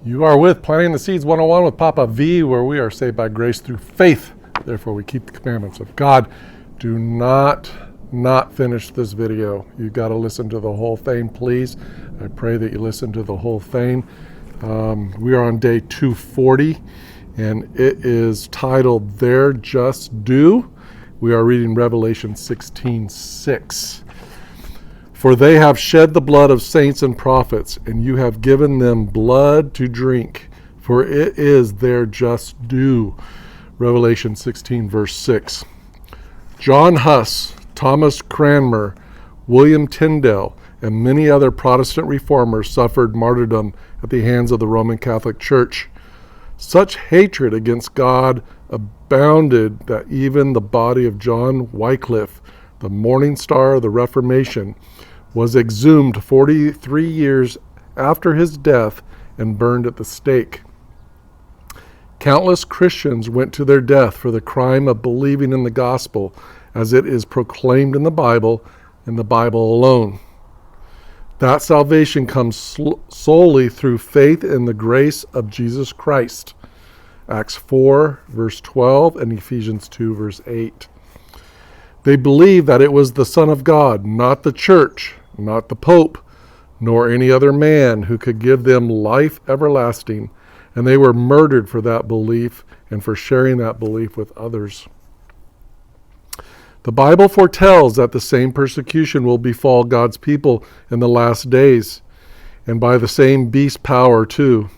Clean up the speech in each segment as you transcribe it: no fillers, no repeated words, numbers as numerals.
You are with Planting the Seeds 101 with Papa V, where we are saved by grace through faith. Therefore, we keep the commandments of God. Do not finish this video. You got to listen to the whole thing, please. I pray that you listen to the whole thing. We are on day 240, and it is titled, Their Just Due. We are reading Revelation 16:6. For they have shed the blood of saints and prophets, and you have given them blood to drink, for it is their just due. Revelation 16, verse 6. John Huss, Thomas Cranmer, William Tyndale, and many other Protestant reformers suffered martyrdom at the hands of the Roman Catholic Church. Such hatred against God abounded that even the body of John Wycliffe, the morning star of the Reformation, was exhumed 43 years after his death and burned at the stake. Countless Christians went to their death for the crime of believing in the gospel as it is proclaimed in the Bible and the Bible alone. That salvation comes solely through faith in the grace of Jesus Christ. Acts 4, verse 12, and Ephesians 2, verse 8. They believed that it was the Son of God, not the church, not the Pope, nor any other man who could give them life everlasting, and they were murdered for that belief and for sharing that belief with others. The Bible foretells that the same persecution will befall God's people in the last days, and by the same beast power too.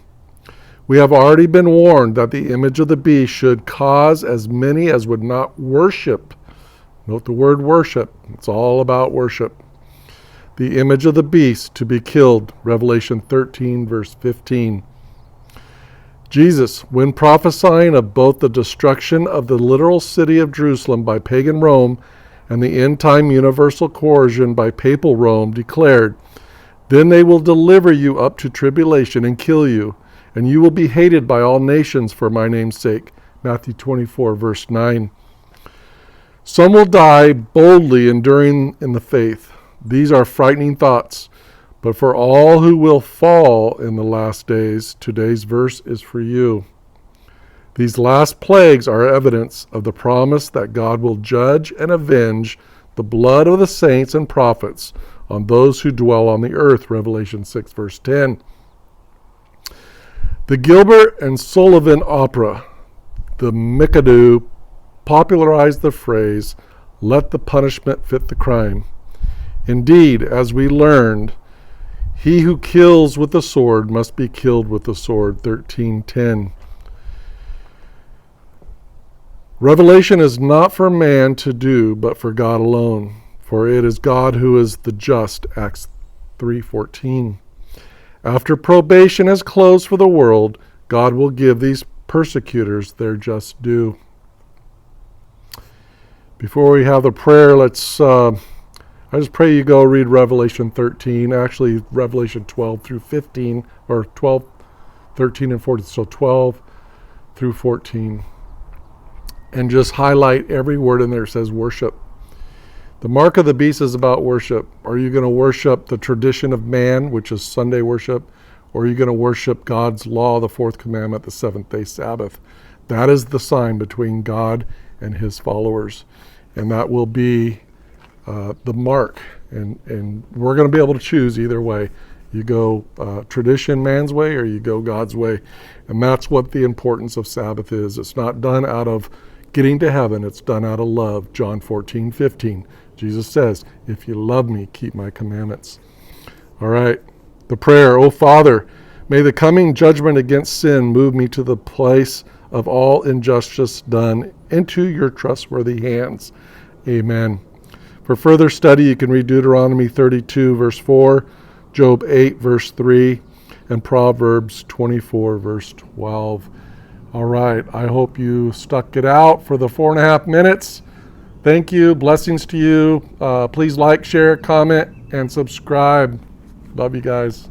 We have already been warned that the image of the beast should cause as many as would not worship. Note the word worship. It's all about worship. The image of the beast to be killed. Revelation 13, verse 15. Jesus, when prophesying of both the destruction of the literal city of Jerusalem by pagan Rome and the end-time universal coercion by papal Rome, declared, "Then they will deliver you up to tribulation and kill you, and you will be hated by all nations for my name's sake." Matthew 24, verse 9. Some will die boldly enduring in the faith. These are frightening thoughts, but for all who will fall in the last days, today's verse is for you. These last plagues are evidence of the promise that God will judge and avenge the blood of the saints and prophets on those who dwell on the earth. Revelation 6, verse 10. The Gilbert and Sullivan Opera, the Mikado, popularized the phrase, "Let the punishment fit the crime." Indeed, as we learned, he who kills with the sword must be killed with the sword. 13:10. Revelation is not for man to do, but for God alone. For it is God who is the just. Acts 3:14. After probation is closed for the world, God will give these persecutors their just due. Before we have the prayer, I just pray you go read Revelation 13, actually Revelation 12 through 15, or 12, 13, and 14, so 12 through 14. And just highlight every word in there that says worship. The mark of the beast is about worship. Are you going to worship the tradition of man, which is Sunday worship, or are you going to worship God's law, the fourth commandment, the seventh-day Sabbath? That is the sign between God and his followers. And that will be the mark, and we're going to be able to choose either way. You go tradition, man's way, or you go God's way, and that's what the importance of Sabbath is. It's not done out of getting to heaven, it's done out of love. John 14:15. Jesus says, "If you love me, keep my commandments." All right, the prayer. "O Father, may the coming judgment against sin move me to the place of all injustice done into your trustworthy hands." Amen. For further study, you can read Deuteronomy 32, verse 4, Job 8, verse 3, and Proverbs 24, verse 12. All right, I hope you stuck it out for the 4.5 minutes. Thank you. Blessings to you. Please like, share, comment, and subscribe. Love you guys.